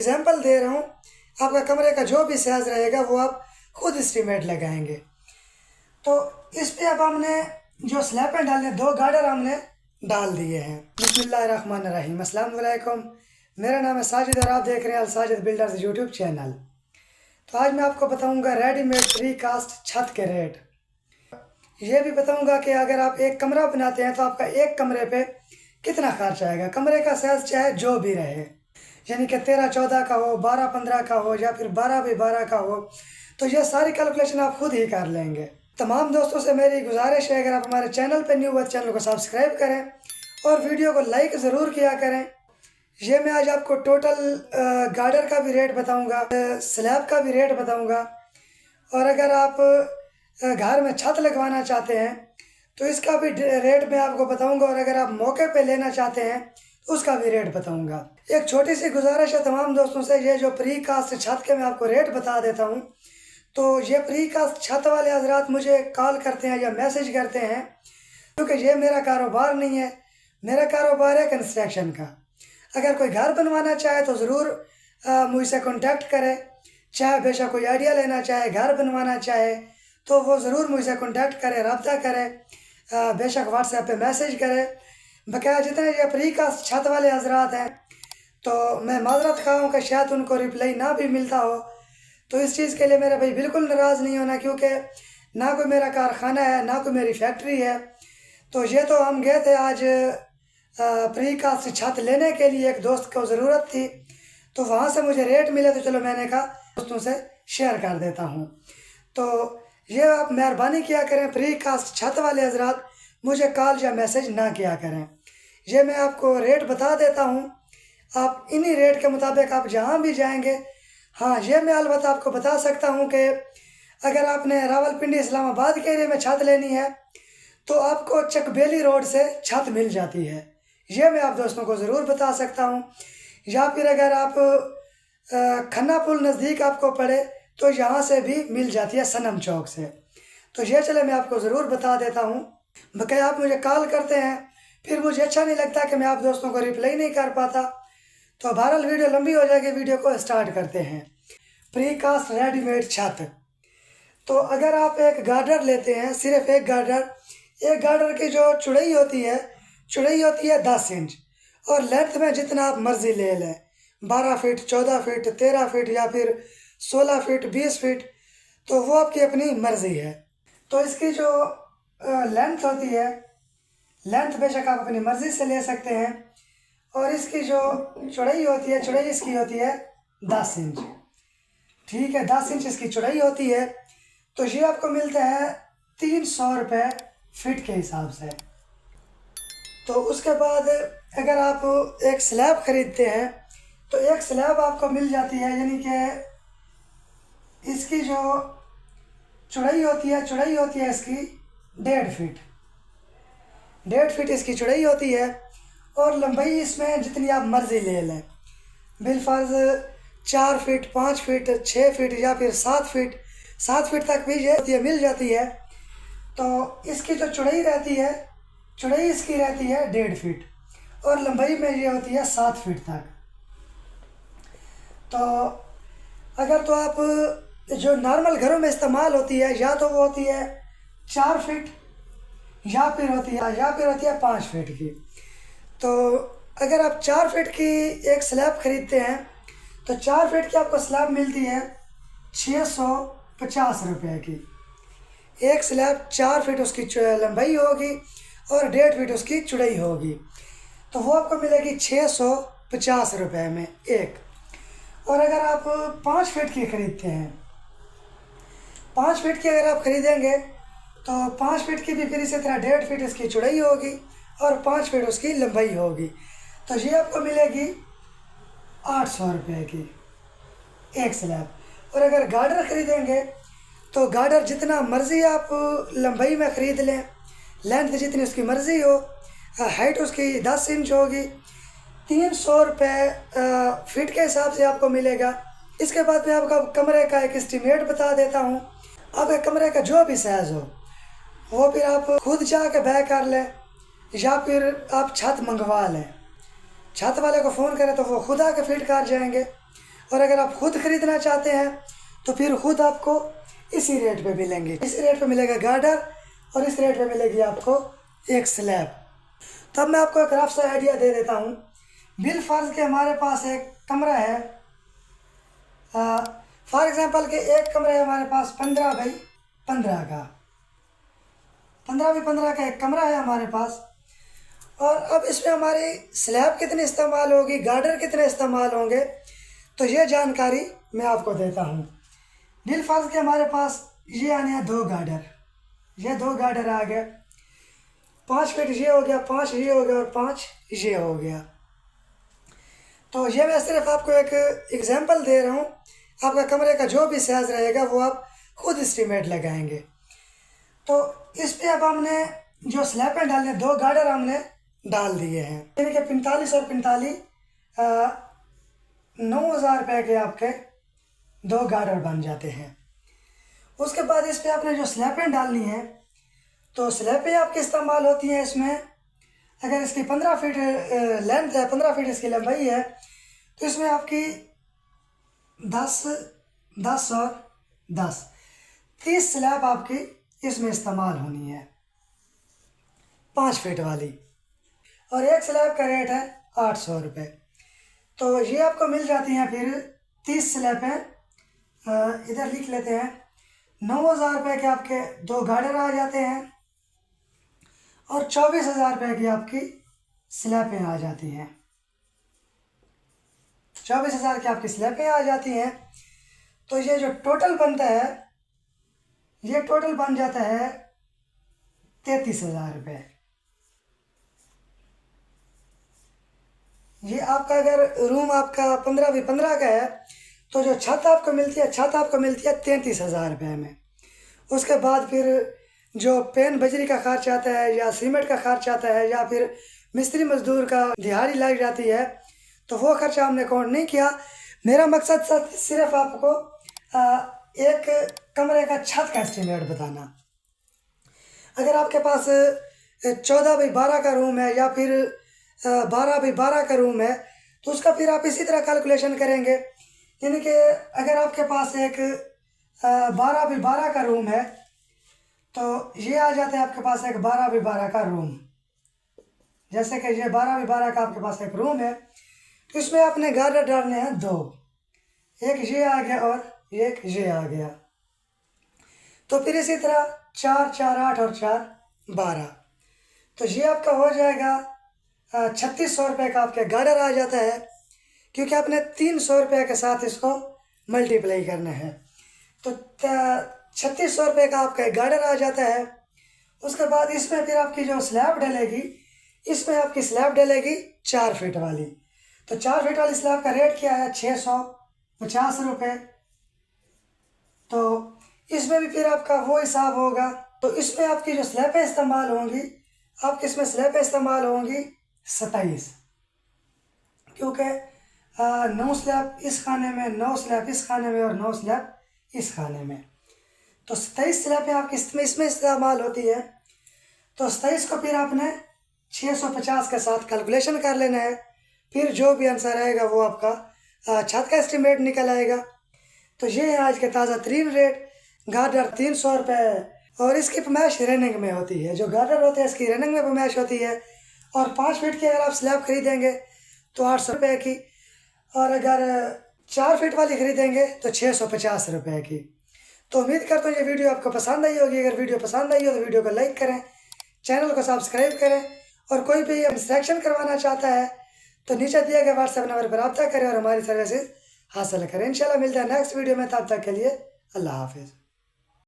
Example दे रहा हूँ, आपका कमरे का जो भी साइज रहेगा वो आप खुद एस्टीमेट लगाएंगे। तो इस पे अब हमने जो स्लैब डालने 2 गार्डर हमने डाल दिए हैं। बिस्मिल्लाहिर्रहमानिर्रहीम, अस्सलाम वालेकुम। मेरा नाम है साजिद और आप देख रहे हैं अल साजिद बिल्डर्स यूट्यूब चैनल। तो आज मैं आपको बताऊंगा रेडीमेड प्री कास्ट छत के रेट। ये भी बताऊंगा कि अगर आप एक कमरा बनाते हैं तो आपका एक कमरे पे कितना खर्च आएगा। कमरे का साइज चाहे जो भी रहे, यानी कि 13-14 का हो, 12-15 का हो या फिर 12x12 का हो, तो ये सारी कैलकुलेशन आप खुद ही कर लेंगे। तमाम दोस्तों से मेरी गुजारिश है, अगर आप हमारे चैनल पर न्यू हो चैनल को सब्सक्राइब करें और वीडियो को लाइक ज़रूर किया करें। ये मैं आज आपको टोटल गार्डर का भी रेट बताऊंगा, स्लैब का भी रेट बताऊंगा, और अगर आप घर में छत लगवाना चाहते हैं तो इसका भी रेट मैं आपको बताऊंगा, और अगर आप मौके पे लेना चाहते हैं तो उसका भी रेट बताऊंगा। एक छोटी सी गुजारिश है तमाम दोस्तों से, ये जो प्री कास्ट छत के मैं आपको रेट बता देता हूं। तो ये प्री कास्ट छत वाले हजरात मुझे कॉल करते हैं या मैसेज करते हैं, क्योंकि ये मेरा कारोबार नहीं है। मेरा कारोबार है कंस्ट्रक्शन का। अगर कोई घर बनवाना चाहे तो ज़रूर मुझसे कॉन्टेक्ट करे, चाहे बेशक कोई आइडिया लेना चाहे, घर बनवाना चाहे तो वो ज़रूर मुझसे कॉन्टेक्ट करे, रब्ता करे, बेशक व्हाट्सएप पे मैसेज करे। बकाया जितने ये प्री कास्ट छत वाले हजरात हैं, तो मैं माजरत खा हूँ कि शायद उनको रिप्लाई ना भी मिलता हो, तो इस चीज़ के लिए मेरा भाई बिल्कुल नाराज़ नहीं होना, क्योंकि ना कोई मेरा कारखाना है ना कोई मेरी फैक्ट्री है। तो ये तो हम गए थे आज प्री कास्ट छत लेने के लिए, एक दोस्त को ज़रूरत थी, तो वहाँ से मुझे रेट मिले तो चलो मैंने कहा दोस्तों से शेयर कर देता हूँ। तो ये आप मेहरबानी किया करें, प्री कास्ट छत वाले हजरात मुझे कॉल या मैसेज ना किया करें। ये मैं आपको रेट बता देता हूँ, आप इन्हीं रेट के मुताबिक आप जहाँ भी जाएंगे। हाँ, ये मैं अलबत्ता आपको बता सकता हूँ कि अगर आपने रावलपिंडी इस्लामाबाद के एरिया में छत लेनी है तो आपको चकबेली रोड से छत मिल जाती है, ये मैं आप दोस्तों को ज़रूर बता सकता हूँ। या फिर अगर आप खन्ना पुल नज़दीक आपको पड़े तो यहाँ से भी मिल जाती है, सनम चौक से। तो ये चले मैं आपको ज़रूर बता देता हूँ। बकाया आप मुझे कॉल करते हैं, फिर मुझे अच्छा नहीं लगता कि मैं आप दोस्तों को रिप्लाई नहीं कर पाता। तो बहरहाल वीडियो लंबी हो जाएगी, वीडियो को स्टार्ट करते हैं। प्री कास्ट रेडीमेड छत। तो अगर आप एक गार्डर लेते हैं, सिर्फ एक गार्डर की जो चौड़ाई होती है 10 इंच, और लेंथ में जितना आप मर्जी ले लें, 12 फीट, 14 फीट, 13 फीट या फिर 16 फीट, 20 फीट, तो वो आपकी अपनी मर्जी है। तो इसकी जो लेंथ होती है, लेंथ बेशक आप अपनी मर्जी से ले सकते हैं, और इसकी जो चौड़ाई होती है, चौड़ाई इसकी होती है 10 इंच। ठीक है, 10 इंच इसकी चौड़ाई होती है। तो ये आपको मिलता है 300 रुपये फिट के हिसाब से। तो उसके बाद अगर आप एक स्लैब ख़रीदते हैं तो एक स्लैब आपको मिल जाती है, यानी कि इसकी जो चौड़ाई होती है इसकी 1.5 फीट, 1.5 फीट इसकी चौड़ाई होती है, और लंबाई इसमें जितनी आप मर्ज़ी ले लें, बिलफर्ज 4 फीट, 5 फीट, 6 फीट या फिर 7 फीट तक भी ये मिल जाती है। तो इसकी जो चौड़ाई रहती है, चौड़ाई इसकी रहती है 1.5 फीट, और लंबाई में ये होती है 7 फीट तक। तो अगर तो आप जो नॉर्मल घरों में इस्तेमाल होती है, या तो वो होती है 4 फीट या फिर होती है 5 फीट की। तो अगर आप 4 फीट की एक स्लैब ख़रीदते हैं तो 4 फीट की आपको स्लैब मिलती है 650 रुपये की। एक स्लैब 4 फीट उसकी लंबाई होगी और 1.5 फीट उसकी चौड़ाई होगी, तो वो आपको मिलेगी 650 रुपये में एक। और अगर आप 5 फीट की ख़रीदते हैं, 5 फीट की अगर आप ख़रीदेंगे तो 5 फीट की भी फिर इसी तरह 1.5 फीट इसकी चौड़ाई होगी और 5 फीट उसकी लंबाई होगी, तो ये आपको मिलेगी 800 रुपये की एक स्लैब। और अगर गार्डर ख़रीदेंगे तो गार्डर जितना मर्ज़ी आप लंबाई में ख़रीद लें, लेंथ जितनी उसकी मर्ज़ी हो, हाइट उसकी 10 इंच होगी, 300 रुपये फीट के हिसाब से आपको मिलेगा। इसके बाद मैं आपका कमरे का एक एस्टीमेट बता देता हूँ। आपके कमरे का जो भी साइज़ हो वो फिर आप खुद जाके बैक कर लें, या फिर आप छत मंगवा लें, छत वाले को फ़ोन करें तो वो खुद आके फिट कर जाएंगे। और अगर आप खुद ख़रीदना चाहते हैं तो फिर खुद आपको इसी रेट पे मिलेंगे। इसी रेट पे मिलेगा गार्डर और इस रेट पे मिलेगी आपको एक स्लैब। तब मैं आपको एक रफ सा आइडिया दे देता हूँ। बिल फर्ज के हमारे पास एक कमरा है, फॉर एग्जांपल के एक कमरा है हमारे पास 15 बाई 15 का, 15 बाई 15 का एक कमरा है हमारे पास। और अब इसमें हमारी स्लैब कितनी इस्तेमाल होगी, गार्डर कितने इस्तेमाल होंगे, तो ये जानकारी मैं आपको देता हूँ। बिल फर्ज के हमारे पास ये आने हैं 2 गार्डर, ये 2 गार्डर आ गए, 5 फीट ये हो गया, 5 ये हो गया और 5 ये हो गया। तो ये मैं सिर्फ आपको एक एग्जांपल दे रहा हूँ। आपका कमरे का जो भी साइज रहेगा वो आप खुद एस्टीमेट लगाएंगे। तो इस पे अब हमने जो स्लैपें डालने 2 गार्डर हमने डाल दिए हैं, यानी कि 45 और 45 9,000 रुपये के आपके 2 गार्डर बन जाते हैं। उसके बाद इस पे आपने जो स्लैपें डालनी है तो स्लैपें आपकी इस्तेमाल होती हैं इसमें, अगर इसकी 15 फीट लेंथ है, 15 फीट इसकी लंबाई है, तो इसमें आपकी 10 10 और 10 30 स्लैब आपकी इसमें इस्तेमाल होनी है 5 फीट वाली। और एक स्लैब का रेट है 800 रुपये। तो ये आपको मिल जाती हैं फिर 30 स्लैबें, इधर लिख लेते हैं, 9,000 रुपये के आपके 2 गार्डर आ जाते हैं और 24,000 रुपये की आपकी स्लैबें आ जाती हैं। 24,000 की आपकी स्लैबें आ जाती हैं। तो ये जो टोटल बनता है, ये टोटल बन जाता है 33,000 रुपये। ये आपका अगर रूम आपका 15 बाई 15 का है तो जो छत आपको मिलती है, छत आपको मिलती है 33,000 रुपये में। उसके बाद फिर जो पेन बजरी का खर्च आता है या सीमेंट का खर्च आता है या फिर मिस्त्री मजदूर का दिहाड़ी लग जाती है, तो वो खर्चा हमने काउंट नहीं किया। मेरा मकसद सिर्फ आपको एक कमरे का छत का एस्टीमेट बताना। अगर आपके पास 14 बाई 12 का रूम है या फिर 12 बाई 12 का रूम है तो उसका फिर आप इसी तरह कैलकुलेशन करेंगे। यानी कि अगर आपके पास एक 12 बाई 12 का रूम है तो ये आ जाता है आपके पास एक 12 बाई 12 का रूम। जैसे कि ये 12 बाई 12 का आपके पास एक रूम है, तो इसमें आपने गार्डर डालने हैं 2, एक ये आ गया और एक ये आ गया। तो फिर इसी तरह 4 4 8 और 4 12, तो ये आपका हो जाएगा 3600 रुपये का आपके गार्डर आ जाता है, क्योंकि आपने 300 रुपये के साथ इसको मल्टीप्लाई करना है। तो 3600 रुपये का आपका गार्डर आ जाता है। उसके बाद इसमें फिर आपकी जो स्लैब डलेगी, इसमें आपकी स्लैब डलेगी 4 फीट वाली। तो 4 फीट वाली स्लैब का रेट क्या है, 650 रुपये। तो इसमें भी फिर आपका वो हिसाब होगा। तो इसमें आपकी जो स्लैबें इस्तेमाल होंगी, आपकी इसमें स्लैबें इस्तेमाल होंगी 27, क्योंकि 9 स्लैब इस खाने में, 9 स्लैब इस खाने में और 9 स्लैब इस खाने में। तो 27 स्लैबें आपकी इसमें इस्तेमाल होती है। तो 27 को फिर आपने 650 के साथ कैलकुलेशन कर लेना है। फिर जो भी आंसर आएगा वो आपका छत का एस्टीमेट निकल आएगा। तो ये है आज के ताज़ा तरीन रेट। गार्डर 300 रुपये और इसकी पैमाइश रनिंग में होती है। जो गार्डर होते हैं इसकी रनिंग में पैमाइश होती है। और 5 फीट की अगर आप स्लैब खरीदेंगे तो 800 रुपये की, और अगर 4 फीट वाली खरीदेंगे तो 650 रुपये की। तो उम्मीद करता हूँ ये वीडियो आपको पसंद आई होगी। अगर वीडियो पसंद आई हो तो वीडियो को लाइक करें, चैनल को सब्सक्राइब करें, और कोई भी इंस्ट्रक्शन करवाना चाहता है तो नीचे दिए गए व्हाट्सएप नंबर पर रब्ता करें और हमारी सर्विसेज हासिल करें। इंशाल्लाह मिलता है नेक्स्ट वीडियो में। तब तक के लिए अल्लाह हाफिज़।